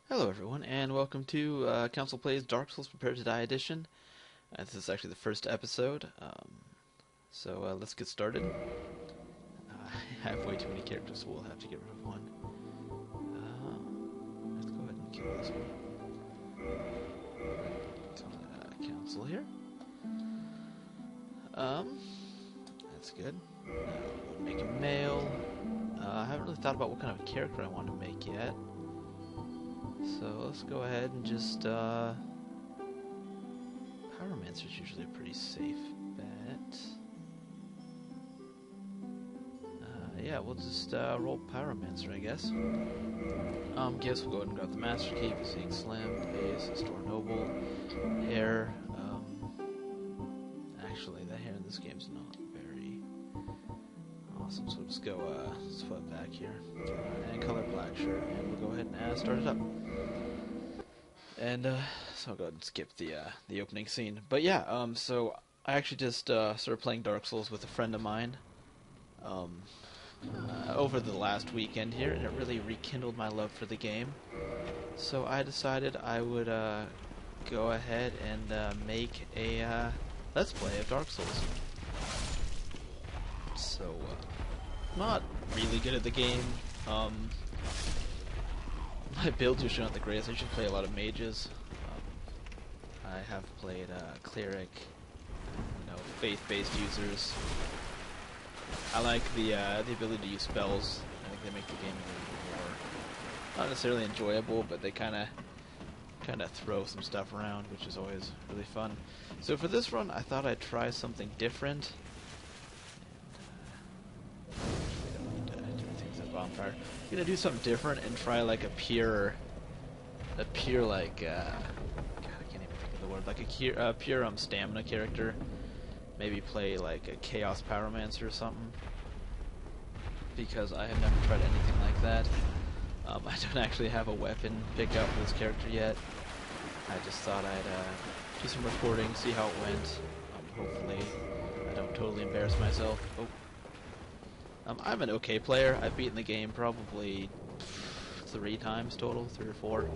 Hello everyone, and welcome to Council Plays Dark Souls Prepare to Die Edition. This is actually the first episode, so let's get started. I have way too many characters, so we'll have to get rid of one. Let's go ahead and kill this one. Council here. That's good. We'll make him male. I haven't really thought about what kind of character I want to make yet. So let's go ahead and just, Pyromancer's usually a pretty safe bet. Yeah, we'll just, roll Pyromancer, I guess. Guess we'll go ahead and grab the Master Key, Seeing Slim, Base, Store Noble, Hair. Actually, the hair in this game's not very awesome, so we'll just go, flip back here. And color black, sure, and we'll go ahead and start it up. And, so I'll go ahead and skip the opening scene. But yeah, so I actually just started playing Dark Souls with a friend of mine over the last weekend here, and it really rekindled my love for the game. So I decided I would go ahead and make a Let's Play of Dark Souls. So, not really good at the game. My builds usually aren't the greatest. I should play a lot of mages. I have played cleric, faith-based users. I like the ability to use spells. I think they make the game a little bit more, not necessarily enjoyable, but they kind of throw some stuff around, which is always really fun. So for this run, I thought I'd try something different. Bonfire. I'm gonna do something different and try like a pure like God, I can't even think of the word, like a pure stamina character. Maybe play like a Chaos Pyromancer or something, because I have never tried anything like that. I don't actually have a weapon picked out for this character yet. I just thought I'd do some recording, see how it went. Hopefully I don't totally embarrass myself. Oh. I'm an okay player. I've beaten the game probably 3 times total, 3 or 4.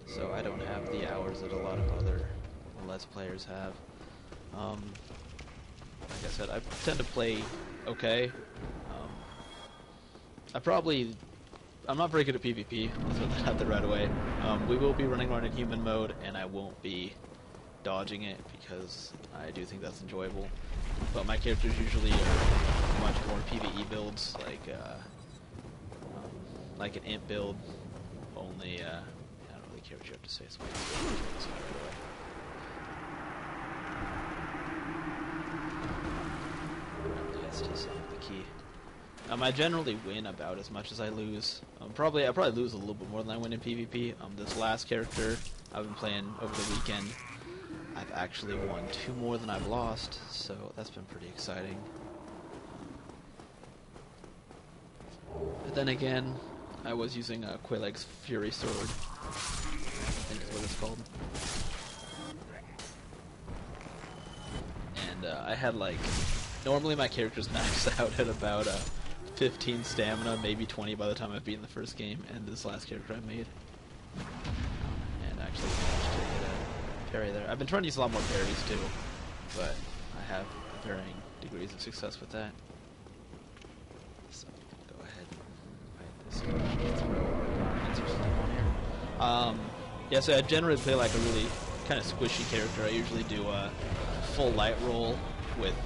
So I don't have the hours that a lot of other Let's Players have. Like I said, I tend to play okay. I'm not very good at PvP, let's put that out there right away. We will be running around in human mode, and I won't be dodging it, because I do think that's enjoyable. But my characters usually are much more PvE builds, like an imp build. Only, I don't really care what you have to say, so I'm going to kill this guy right away. Yes, just the key. I generally win about as much as I lose. I probably lose a little bit more than I win in PvP. This last character I've been playing over the weekend, I've actually won 2 more than I've lost, so that's been pretty exciting. But then again, I was using Quaeleg's Fury Sword, I think is what it's called. And I had normally my characters max out at about 15 stamina, maybe 20 by the time I've beaten the first game, and this last character I made. And actually managed to get a parry there. I've been trying to use a lot more parries too, but I have varying degrees of success with that. So go ahead and fight this on here. Yeah, so I generally play like a really kind of squishy character. I usually do a full light roll with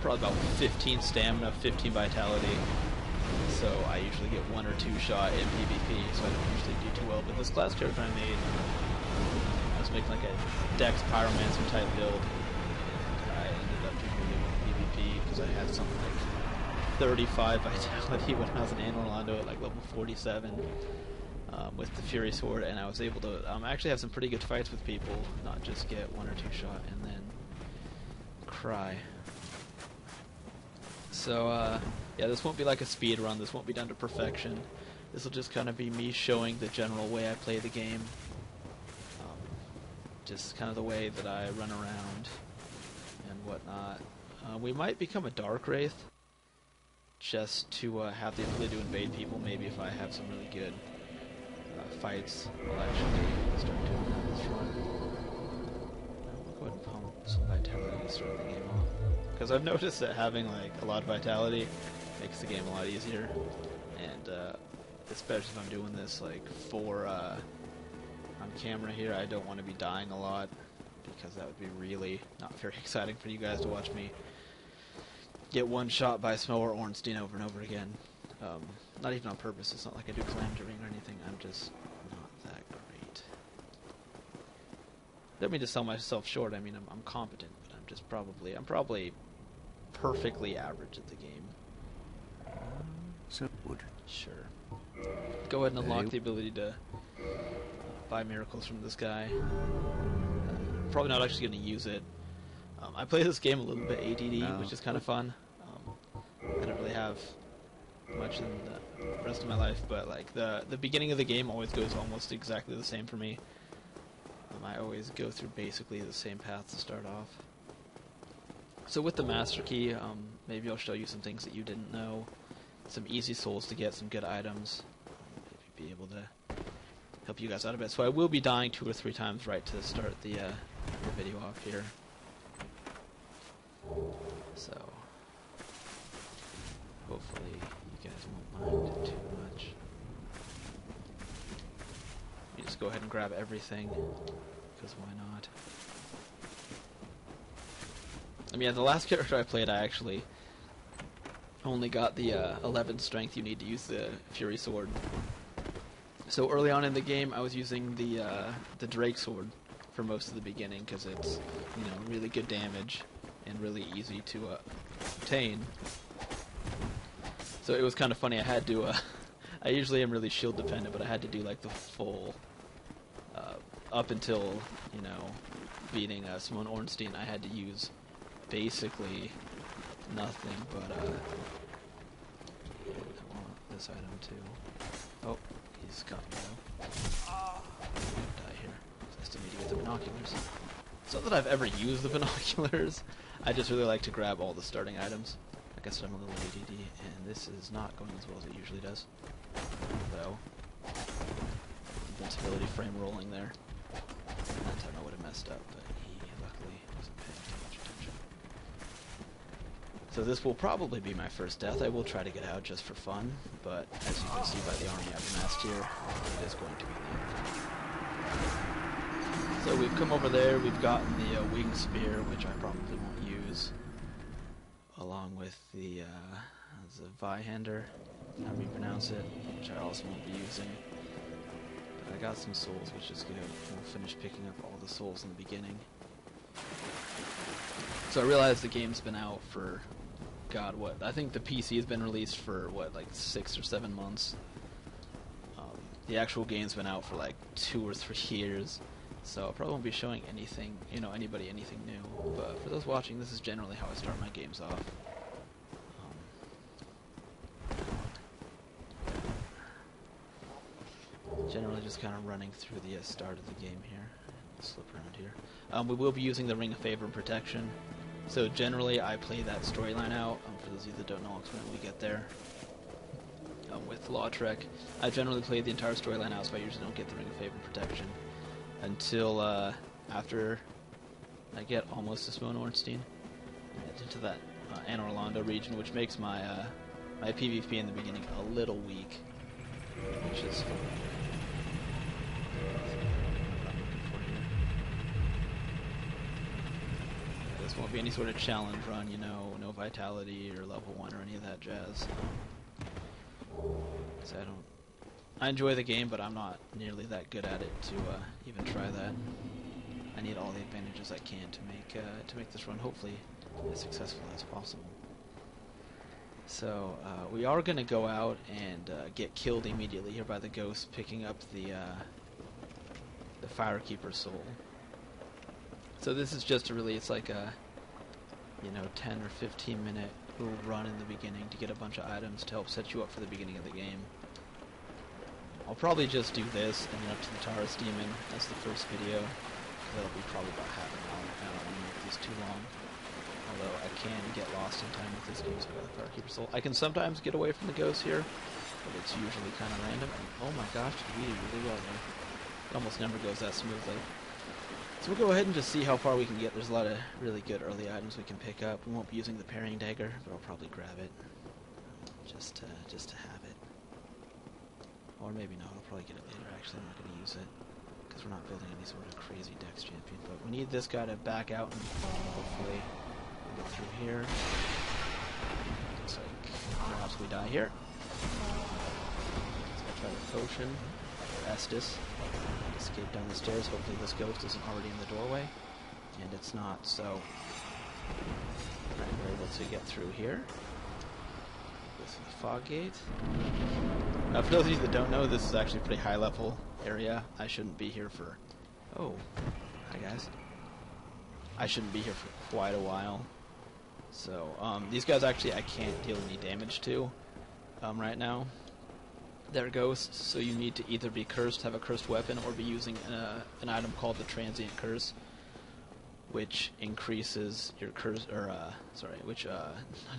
probably about 15 stamina, 15 vitality. So I usually get 1 or 2 shot in PvP, so I don't usually do too well. But this last character I made, I was making like a Dex Pyromancer type build, and I ended up doing really well in PvP because I had something like 35 vitality when I was in Londo at like level 47 with the Fury Sword, and I was able to actually have some pretty good fights with people, not just get 1 or 2 shot and then cry. So, yeah, this won't be like a speed run, this won't be done to perfection. This will just kind of be me showing the general way I play the game. Just kind of the way that I run around and whatnot. We might become a Dark Wraith, just to have the ability to invade people, maybe if I have some really good fights, I'll actually start doing that this run. I'll go ahead and pump some vitality to start the game off. Because I've noticed that having like a lot of vitality makes the game a lot easier, and especially if I'm doing this like for on camera here, I don't want to be dying a lot, because that would be really not very exciting for you guys to watch me get one shot by Smell or Ornstein over and over again. Not even on purpose. It's not like I do Calamity Ring or anything. I'm just not that great. Don't mean to sell myself short. I mean, I'm competent, but I'm probably perfectly average at the game. So wood. Sure. Go ahead and unlock the ability to buy miracles from this guy. Probably not actually going to use it. I play this game a little bit ADD, which is kind of fun. I don't really have much in the rest of my life, but like the beginning of the game always goes almost exactly the same for me. I always go through basically the same path to start off. So with the Master Key, maybe I'll show you some things that you didn't know, some easy souls to get, some good items, maybe be able to help you guys out a bit. So I will be dying 2 or 3 times right to start the video off here. So hopefully you guys won't mind too much. You just go ahead and grab everything, because why not? I mean, the last character I played, I actually only got the 11 strength you need to use the Fury Sword. So early on in the game, I was using the Drake Sword for most of the beginning, because it's, you know, really good damage and really easy to obtain. So it was kind of funny. I had to I usually am really shield dependent, but I had to do like the full up until, you know, beating Simone Ornstein. I had to use basically nothing but I want this item too. Oh, he's got me though. Die here. I still need to get the binoculars. It's not that I've ever used the binoculars. I just really like to grab all the starting items. Like I said, I'm a little ADD, and this is not going as well as it usually does. Though, invincibility frame rolling there. That time I would have messed up, but he luckily wasn't paying too much attention. So this will probably be my first death. I will try to get out just for fun, but as you can see by the army I've amassed here, it is going to be the end. So we've come over there, we've gotten the wing spear, which I probably won't use, along with the Vihander, however you pronounce it, which I also won't be using. But I got some souls, which is good. We'll finish picking up all the souls in the beginning. So I realized the game's been out for, God, what? I think the PC has been released for, what, like 6 or 7 months. The actual game's been out for like 2 or 3 years. So I probably won't be showing anything, you know, anybody anything new. But for those watching, this is generally how I start my games off. Generally just kind of running through the start of the game here. Slip around here. We will be using the Ring of Favor and Protection. So generally I play that storyline out. For those of you that don't know, I'll explain when we get there. With Lautrec, I generally play the entire storyline out, so I usually don't get the Ring of Favor and Protection until after I get almost to Simone Ornstein, into that Anor Londo region, which makes my my PvP in the beginning a little weak, which is fun. This won't be any sort of challenge run, you know, no vitality or level 1 or any of that jazz. So I enjoy the game, but I'm not nearly that good at it to even try that. I need all the advantages I can to make this run hopefully as successful as possible. So we are going to go out and get killed immediately here by the ghost, picking up the Firekeeper soul. So this is just it's like a, you know, 10 or 15 minute little run in the beginning to get a bunch of items to help set you up for the beginning of the game. I'll probably just do this and then up to the Taurus Demon as the first video. That'll be probably about half an hour. I don't want to make these too long. Although I can get lost in time with this game, so I got the Firekeeper soul. I can sometimes get away from the ghosts here, but it's usually kind of random. And oh my gosh, we did really well there. It almost never goes that smoothly. So we'll go ahead and just see how far we can get. There's a lot of really good early items we can pick up. We won't be using the parrying dagger, but I'll probably grab it just to have it. Or maybe not. I'll probably get it later. Actually, I'm not going to use it because we're not building any sort of crazy dex champion. But we need this guy to back out and hopefully we'll get through here. Looks like perhaps we die here. So I'll try the potion or Estus. Escape down the stairs. Hopefully this ghost isn't already in the doorway, and it's not, so we're able to get through here with the fog gate. Now for those of you that don't know, this is actually a pretty high level area. I shouldn't be here for hi guys. I shouldn't be here for quite a while. So these guys actually I can't deal any damage to right now. They're ghosts, so you need to either be cursed, have a cursed weapon, or be using an item called the Transient Curse, which increases your curse, or not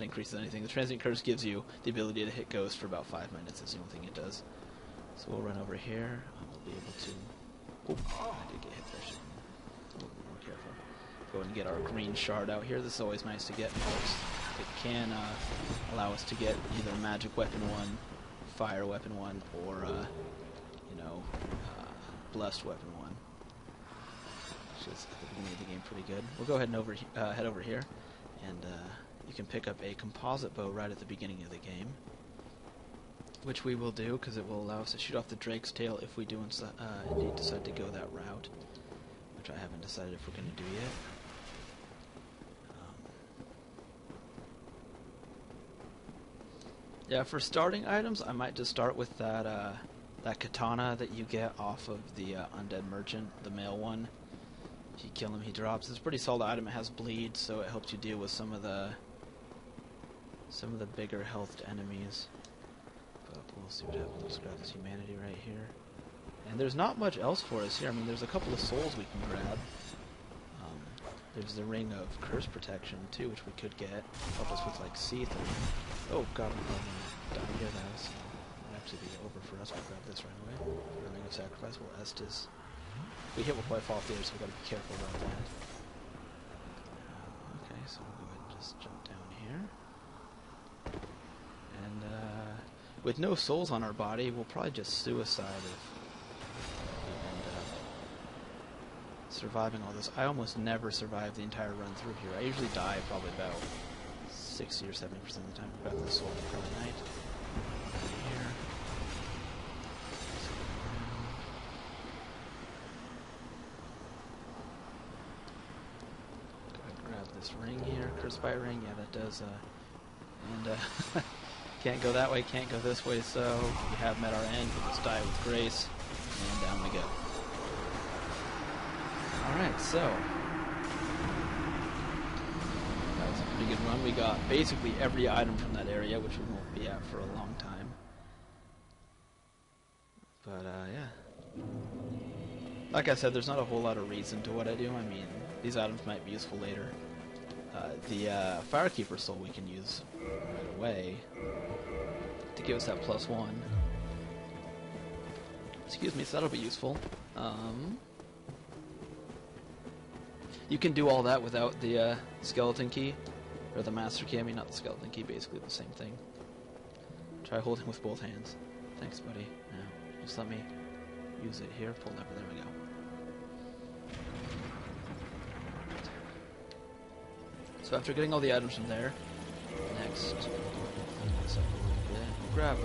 increases anything. The Transient Curse gives you the ability to hit ghosts for about 5 minutes. That's the only thing it does. So we'll run over here. We'll be able to. Oh, I did get hit there. A little bit more careful. Go ahead and get our green shard out here. This is always nice to get, folks. It can allow us to get either magic weapon 1, fire weapon 1, or blessed weapon 1. Which is at the beginning of the game pretty good. We'll go ahead and head over here, and you can pick up a composite bow right at the beginning of the game, which we will do because it will allow us to shoot off the drake's tail if we do indeed decide to go that route, which I haven't decided if we're going to do yet. Yeah, for starting items, I might just start with that that katana that you get off of the Undead Merchant, the male one. If you kill him, he drops. It's a pretty solid item. It has bleed, so it helps you deal with some of the bigger healthed enemies. But we'll see what happens. Let's grab this humanity right here. And there's not much else for us here. I mean, there's a couple of souls we can grab. There's the ring of curse protection too, which we could get. Help us with like Seath. Oh god, I'm probably down here now, so it'll actually be over for us. We'll grab this right away. The ring of sacrifice. We'll Estus. We hit, we'll probably fall off the edge, so we gotta be careful about that. Okay, so we'll go ahead and just jump down here. And with no souls on our body, we'll probably just suicide if we end up surviving all this. I almost never survive the entire run through here. I usually die probably about 60 or 70% of the time. Grab this sword for the night. Here. Go ahead and grab this ring here. Cursed by ring. Yeah, that does. And can't go that way, can't go this way, so we have met our end. We'll just die with grace. And down we go. Alright, so that was a pretty good run. We got basically every item from that area, which we won't be at for a long time. But, yeah. Like I said, there's not a whole lot of reason to what I do. I mean, these items might be useful later. The Firekeeper soul we can use right away to give us that +1. Excuse me, so that'll be useful. You can do all that without the skeleton key, or the master key. I mean, not the skeleton key, basically the same thing. Try holding with both hands. Thanks, buddy. Now, just let me use it here. Pull lever, there we go. So after getting all the items from there, next, we'll grab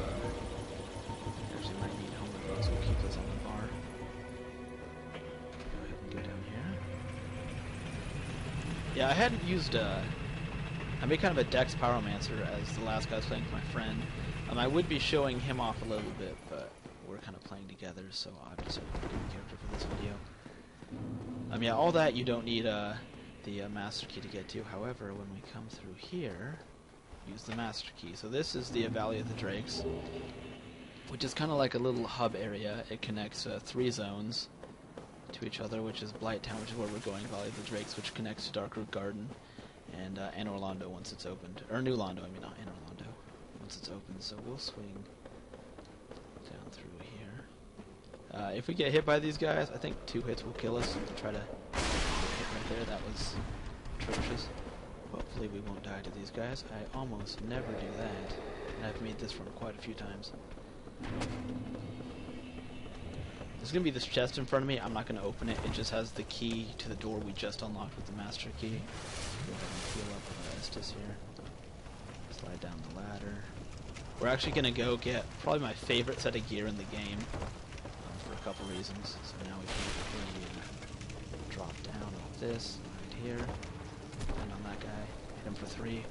actually might need home so we'll keep those on the bar. Go ahead and go down here. Yeah, I hadn't used, I made kind of a Dex Pyromancer as the last guy was playing with my friend. I would be showing him off a little bit, but we're kind of playing together, so I've decided to do a character for this video. Yeah, all that you don't need the Master Key to get to. However, when we come through here, use the Master Key. So this is the Valley of the Drakes, which is kind of like a little hub area. It connects 3 zones to each other, which is Blighttown, which is where we're going, Valley of the Drakes, which connects to Darkroot Garden, and Anor Londo once it's opened. Or New Londo, I mean, not Anor Londo, once it's opened. So we'll swing If we get hit by these guys, I think 2 hits will kill us. Try to get hit right there. That was atrocious. Hopefully we won't die to these guys. I almost never do that. And I've made this run quite a few times. There's going to be this chest in front of me. I'm not going to open it. It just has the key to the door we just unlocked with the master key. Go ahead and heal up with Estus here. Slide down the ladder. We're actually going to go get probably my favorite set of gear in the game for a couple reasons. So now we can drop down like this, right here, and on that guy, hit him for 3.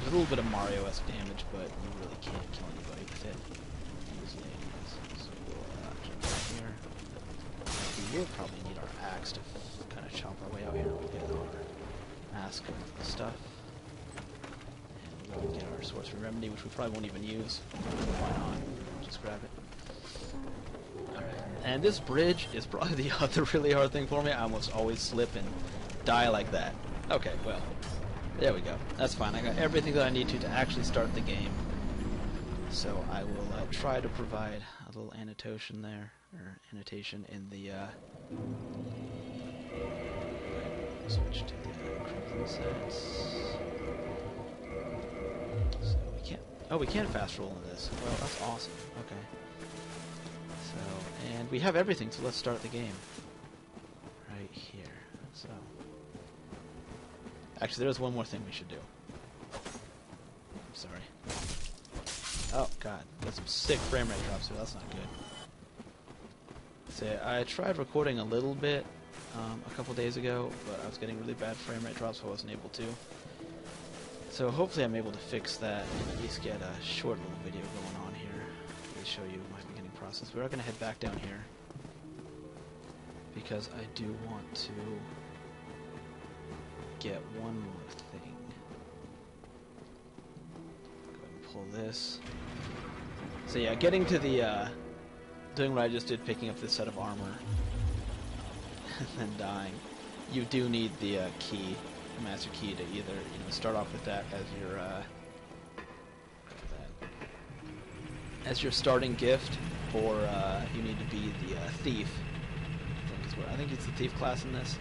There's a little bit of Mario-esque damage, but you really can't kill anybody with it. Easily anyways. So we'll jump out here. We will probably need our axe to kind of chop our way out here. We'll get our mask of stuff. And we'll get our sorcery remedy, which we probably won't even use. Why not? Just grab it. Alright. And this bridge is probably the other really hard thing for me. I almost always slip and die like that. Okay, well. There we go. That's fine. I got everything that I need to actually start the game. So I will try to provide a little annotation there, or annotation in the switch to the crimson sets. So we can't. Oh, we can fast roll in this. Well, that's awesome. Okay. So, and we have everything. So let's start the game. Right here. So. Actually, there's one more thing we should do. I'm sorry. Oh, God. Got some sick frame rate drops here. That's not good. So, I tried recording a little bit a couple days ago, but I was getting really bad frame rate drops, so I wasn't able to. So, hopefully I'm able to fix that and at least get a short little video going on here. Let me show you my beginning process. We are going to head back down here because I do want to get one more thing. Go ahead and pull this. So yeah, getting to the doing what I just did, picking up this set of armor and then dying. You do need the key, the master key, to either start off with that as your starting gift, or you need to be the thief. I think it's the thief class in this.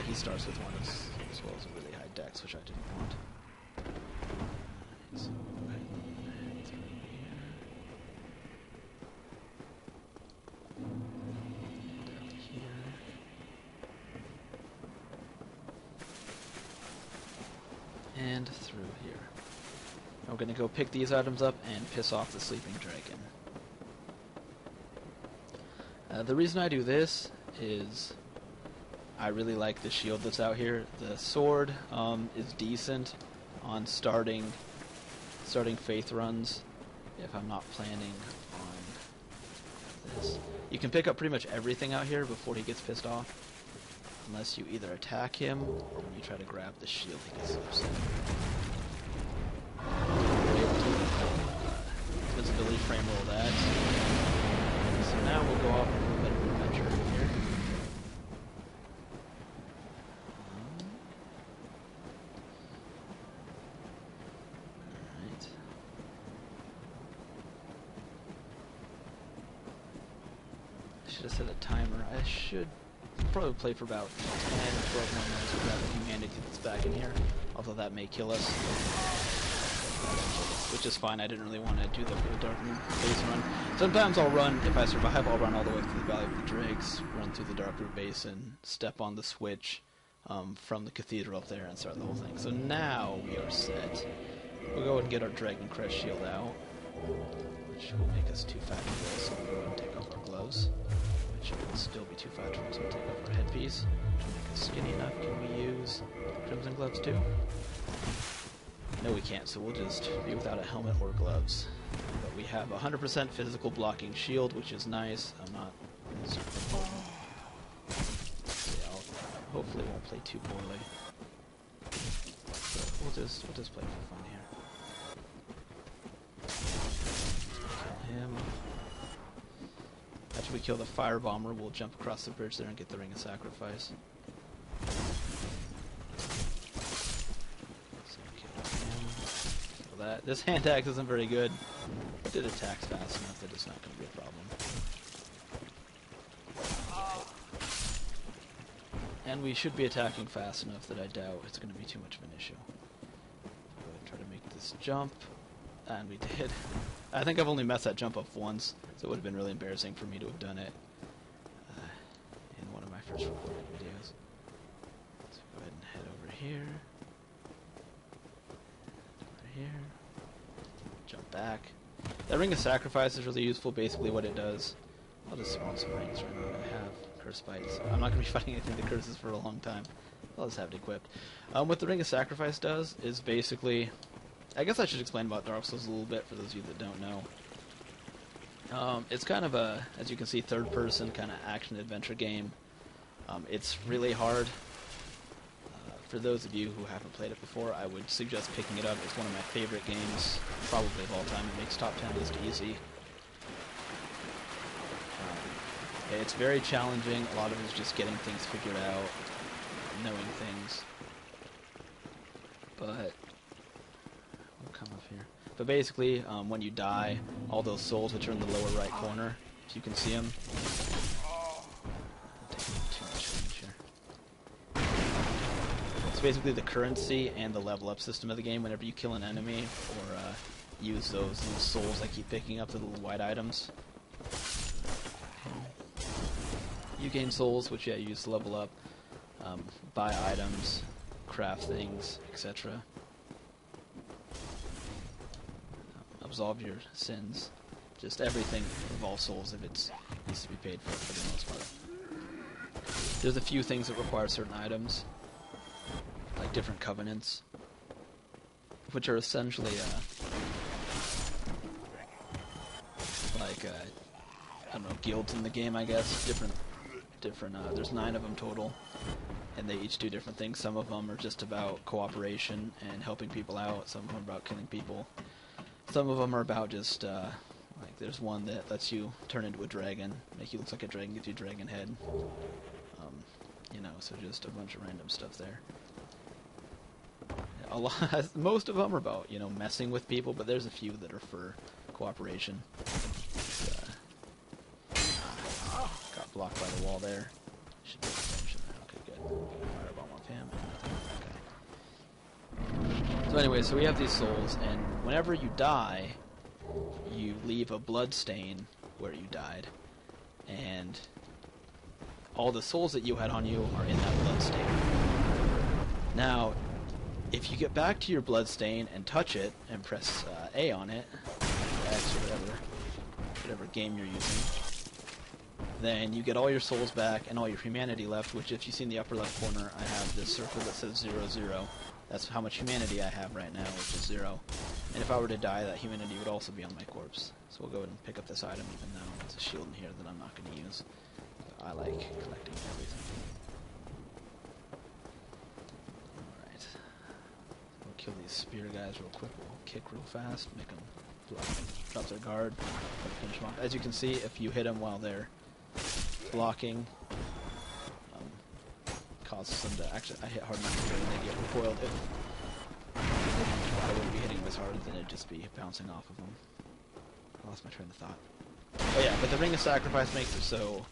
He starts with one as well as a really high dex, which I didn't want. So go ahead and head through here. Down here. And through here. Now we're going to go pick these items up and piss off the sleeping dragon. The reason I do this is I really like the shield that's out here. The sword is decent on starting faith runs if I'm not planning on this. You can pick up pretty much everything out here before he gets pissed off, unless you either attack him or when you try to grab the shield he gets upset. Visibility frame roll that. So now we'll go off on a little bit of an adventure here. Should have set a timer. I should probably play for about 10 or 12 more minutes with that humanity that's back in here. Although that may kill us. Which is fine. I didn't really want to do the full Dark Root base run. Sometimes I'll run, if I survive, I'll run all the way through the Valley of the Drakes, run through the Dark Root Basin, step on the switch from the cathedral up there and start the whole thing. So now we are set. We'll go ahead and get our Dragon Crest shield out, which will make us too fat to roll, so we'll go ahead and take off our gloves. Which will still be too fat to roll, so we'll take off our headpiece, which will make us skinny enough. Can we use Crimson Gloves too? No, we can't, so we'll just be without a helmet or gloves. But we have 100% physical blocking shield, which is nice. I'm not super important. So yeah, hopefully it won't play too poorly. So we'll just play for fun here. Kill him. After we kill the fire bomber, we'll jump across the bridge there and get the Ring of Sacrifice. This hand axe isn't very good. It attacks fast enough that it's not going to be a problem. And we should be attacking fast enough that I doubt it's going to be too much of an issue. Go ahead and try to make this jump. And we did. I think I've only messed that jump up once, so it would have been really embarrassing for me to have done it in one of my first recorded videos. So go ahead and head over here. Over here. Jump back. That Ring of Sacrifice is really useful. Basically what it does... I'll just spawn some rings right now. I have curse bites. I'm not going to be fighting anything that curses for a long time. I'll just have it equipped. What the Ring of Sacrifice does is basically... I guess I should explain about Dark Souls a little bit for those of you that don't know. It's kind of a, as you can see, third-person kind of action-adventure game. It's really hard. For those of you who haven't played it before, I would suggest picking it up. It's one of my favorite games, probably of all time. It makes top 10 list easy. It's very challenging. A lot of it is just getting things figured out, knowing things. But we'll come up here. But basically, when you die, all those souls which are in the lower right corner, if you can see them. Too much damage here. It's basically the currency and the level up system of the game. Whenever you kill an enemy or use those little souls I keep picking up, the little white items, you gain souls, which you use to level up, buy items, craft things, etc. Absolve your sins. Just everything involves souls if it needs to be paid for the most part. There's a few things that require certain items, like different covenants, which are essentially like I don't know, guilds in the game, I guess. Different. There's 9 of them total, and they each do different things. Some of them are just about cooperation and helping people out. Some of them are about killing people. Some of them are about just like there's one that lets you turn into a dragon, make you look like a dragon, gives you a dragon head. You know, so just a bunch of random stuff there. A lot, most of them are about, you know, messing with people, but there's a few that are for cooperation. Got blocked by the wall there. Should be attention. Okay, good. Firebomb off him. Okay. So anyway, so we have these souls, and whenever you die, you leave a blood stain where you died, and all the souls that you had on you are in that blood stain. Now, if you get back to your blood stain and touch it and press A on it, X or whatever game you're using, then you get all your souls back and all your humanity left, which if you see in the upper left corner, I have this circle that says 0, 0. That's how much humanity I have right now, which is 0. And if I were to die, that humanity would also be on my corpse. So we'll go ahead and pick up this item, even though there's a shield in here that I'm not going to use. I like collecting everything. Alright. We'll kill these spear guys real quick. We'll kick real fast, make them drop their guard, finish them off. As you can see, if you hit them while they're blocking, causes them to actually... I hit hard enough to they get recoiled. If I wouldn't be hitting them as hard, then it'd just be bouncing off of them. I lost my train of thought. Oh yeah, but the Ring of Sacrifice makes it so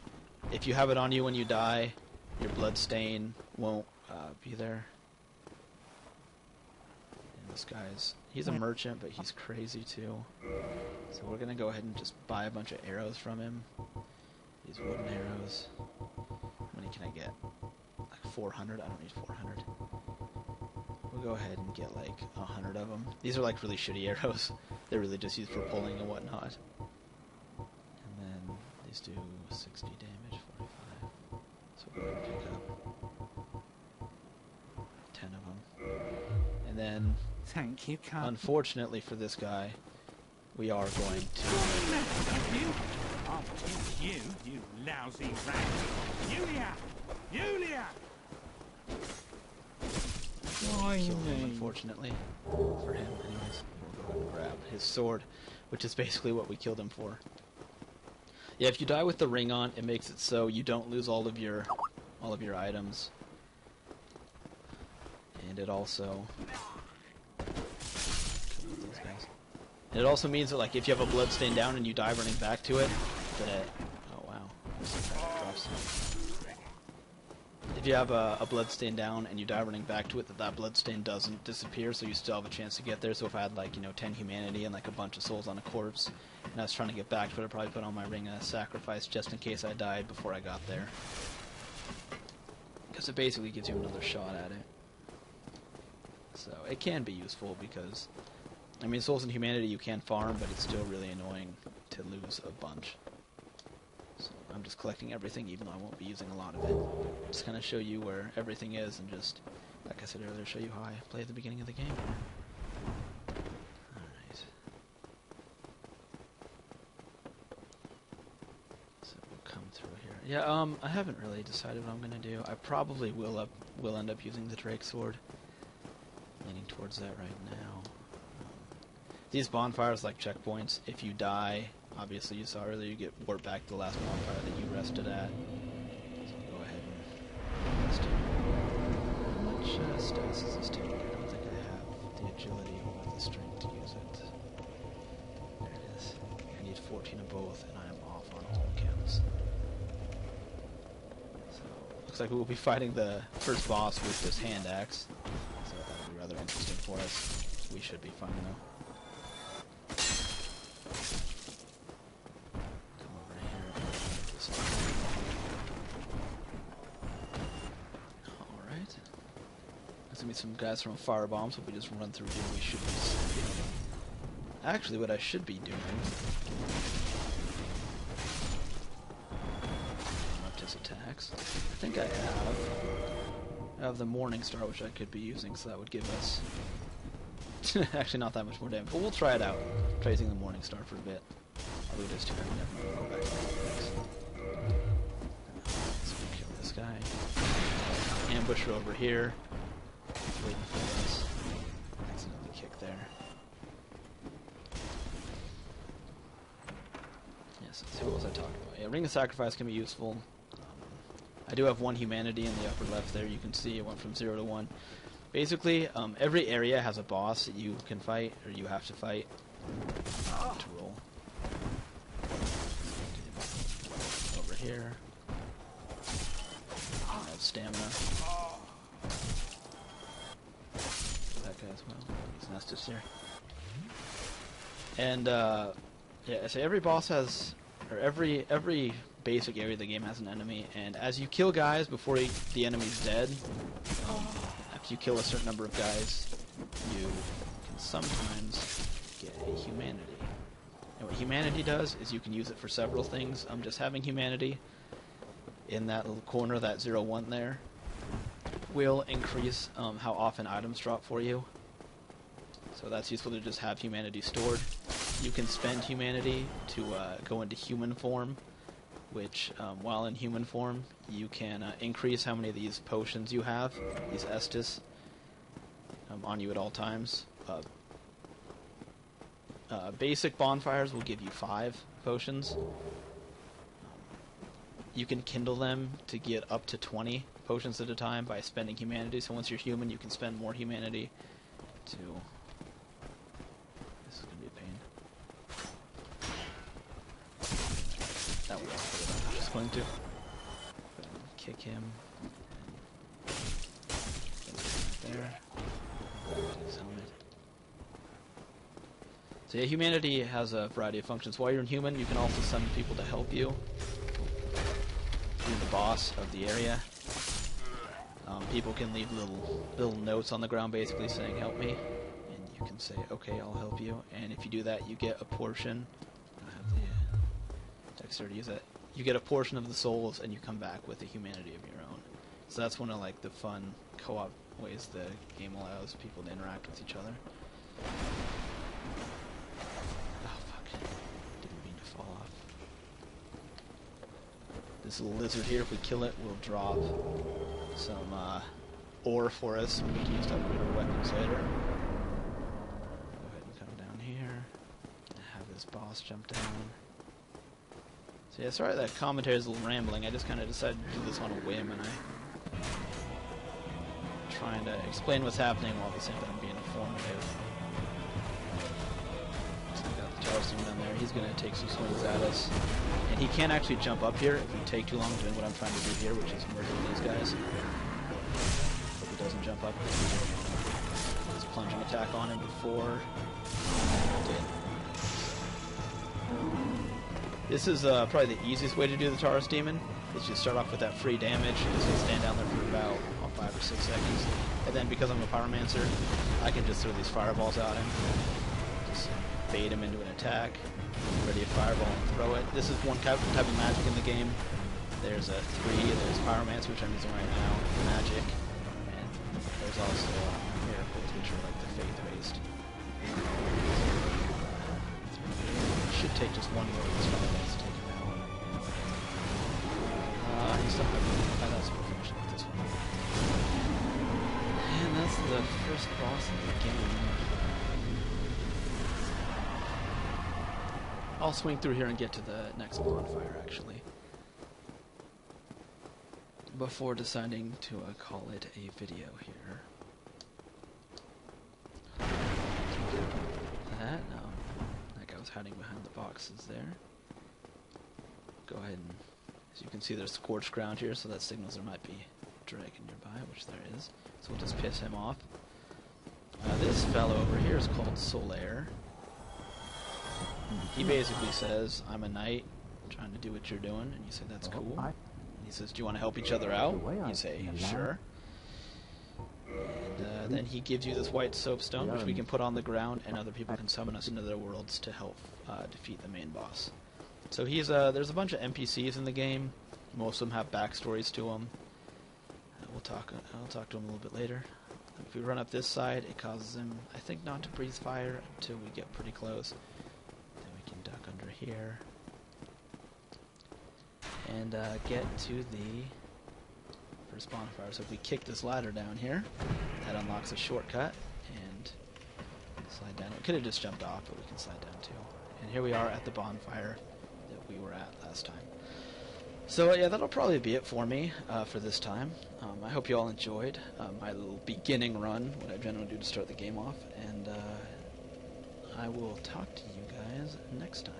if you have it on you when you die, your blood stain won't be there. And this guy's... he's a merchant, but he's crazy too. So we're gonna go ahead and just buy a bunch of arrows from him. These wooden arrows. How many can I get? Like 400? I don't need 400. We'll go ahead and get like 100 of them. These are like really shitty arrows. They're really just used for pulling and whatnot. And then these do 60 damage, 45. So we'll go ahead and pick up 10 of them. And then, thank you, unfortunately for this guy, we are going to... Oh, you lousy rat! Yulia! Yulia! Why kill him, unfortunately. For him, anyways. We'll go ahead and grab his sword, which is basically what we killed him for. Yeah, if you die with the ring on, it makes it so you don't lose all of your items. And it also... those guys. And it also means that, like, if you have a bloodstain down and you die running back to it, that... Oh, wow. Drops. If you have a bloodstain down and you die running back to it, that bloodstain doesn't disappear, so you still have a chance to get there. So if I had, like, 10 humanity and, like, a bunch of souls on a corpse, and I was trying to get back to it, I'd probably put on my Ring of Sacrifice just in case I died before I got there. Because it basically gives you another shot at it. So it can be useful because, I mean, souls and humanity you can farm, but it's still really annoying to lose a bunch. So I'm just collecting everything, even though I won't be using a lot of it. Just kind of show you where everything is, and just, like I said earlier, show you how I play at the beginning of the game. Alright. So we'll come through here. Yeah, I haven't really decided what I'm going to do. I probably will end up using the Drake Sword. Leaning towards that right now. These bonfires, like checkpoints, if you die, obviously you saw earlier, you get warped back to the last bonfire that you rested at. So I'll go ahead and rest it. How much status is this taking? I don't think I have the agility or the strength to use it. There it is. I need 14 of both, and I am off on all counts. So, looks like we'll be fighting the first boss with this hand axe. So that'll be rather interesting for us. We should be fine though. Be some guys from firebombs, so if we just run through here, we should be safe. Actually, what I should be doing... Up his attacks. I think I have the Morning Star, which I could be using, so that would give us... actually, not that much more damage, but we'll try it out. Try using the Morning Star for a bit. Although it is too heavy, never mind. Go back to the Let's kill this guy. Ambusher over here. Waiting for this. Accidentally kick there. Yes, so what was I talking about? Yeah, Ring of Sacrifice can be useful. I do have 1 humanity in the upper left there. You can see it went from 0 to 1. Basically, every area has a boss that you can fight, or you have to fight to roll. Over here. I have stamina. As well. He's Nestus here. And yeah, so every boss has, or every basic area of the game has an enemy, and as you kill guys before the enemy's dead, after you kill a certain number of guys, you can sometimes get a humanity. And what humanity does is you can use it for several things. Just having humanity in that little corner, that 0-1 there, will increase how often items drop for you. So that's useful to just have humanity stored. You can spend humanity to go into human form, which while in human form you can increase how many of these potions you have, these Estus, on you at all times. Basic bonfires will give you 5 potions. You can kindle them to get up to 20 potions at a time by spending humanity. So once you're human, you can spend more humanity to... This is going to be a pain. That was what I was just going to. Kick him. There. His helmet. So yeah, humanity has a variety of functions. While you're in human, you can also send people to help you. Be the boss of the area. People can leave little notes on the ground basically saying help me, and you can say okay, I'll help you, and if you do that you get a portion. I have the dexterity to use that. You get a portion of the souls and you come back with a humanity of your own. So that's one of like the fun co-op ways the game allows people to interact with each other. Oh fuck, didn't mean to fall off. This little lizard here, if we kill it, will drop some ore for us, and we can use to upgrade our weapons later. Go ahead and come down here, and have this boss jump down. So yeah, sorry that commentary is a little rambling, I just kind of decided to do this on a whim, and I'm trying to explain what's happening while at the same time being informative. So Taurus Demon down there. He's going to take some swings at us. And he can't actually jump up here if we take too long doing what I'm trying to do here, which is murder these guys. Hope he doesn't jump up. Let's plunging attack on him before he did. This is probably the easiest way to do the Taurus Demon. Is you start off with that free damage, so you stand down there for about 5 or 6 seconds. And then because I'm a pyromancer, I can just throw these fireballs at him. Just bait him into an attack. Ready a fireball and throw it. This is one type of magic in the game. There's a 3, there's pyromancer, which I'm using right now, magic. And there's also miracles, which are like the faith-based. Should take just one more of these fireballs to take him out. He's still having that's we'll finish with this one. And that's the first boss of the game. I'll swing through here and get to the next bonfire, actually, before deciding to call it a video here. That guy was hiding behind the boxes there. Go ahead and, as you can see, there's scorched ground here, so that signals there might be a dragon nearby, which there is. So we'll just piss him off. This fellow over here is called Solaire. He basically says, I'm a knight, trying to do what you're doing, and you say, that's cool. And he says, do you want to help each other out? You say, sure. And then he gives you this white soapstone, which we can put on the ground, and other people can summon us into their worlds to help defeat the main boss. So he's there's a bunch of NPCs in the game. Most of them have backstories to them. I'll talk to him a little bit later. If we run up this side, it causes him, I think, not to breathe fire until we get pretty close. Duck under here and get to the first bonfire. So if we kick this ladder down here, that unlocks a shortcut and slide down. We could have just jumped off, but we can slide down too. And here we are at the bonfire that we were at last time. So yeah, that'll probably be it for me for this time. I hope you all enjoyed my little beginning run, what I generally do to start the game off, and I will talk to you guys next time.